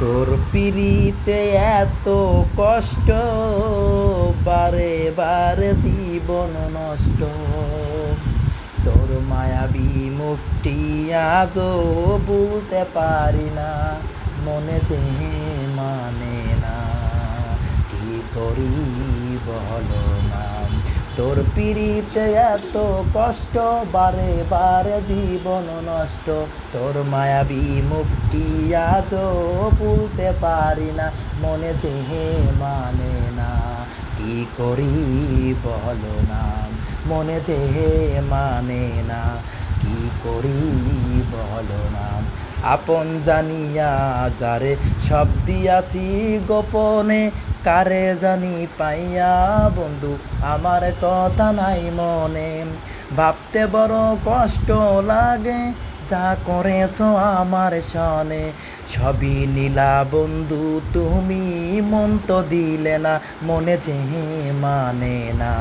তোর পিড়িতে এত কষ্ট, বারে বারে জীবন নষ্ট। তোর মায়াবী মুখটি আজও বলতে পারি না, মনে যে মানে না, কি করি বলো না। তোর পিড়িতে এত কষ্ট, বারে বারে জীবন নষ্ট। তোর মায়াবী মুখটি আজও ভুলতে পারি না, মনে যে মানে না, কি করি বলো না। মনে যে মানে না, কি করি বলো না। আপন জানিয়া যারে সব দিয়াছি গোপনে, কারে জানি পাইয়া বন্ধু আমার কথা নাই মনে। ভাবতে বড় কষ্ট লাগে, যা করেছ আমার সনে। সবই নীলা বন্ধু তুমি, মন তো দিলে না, মনে যে মানে না,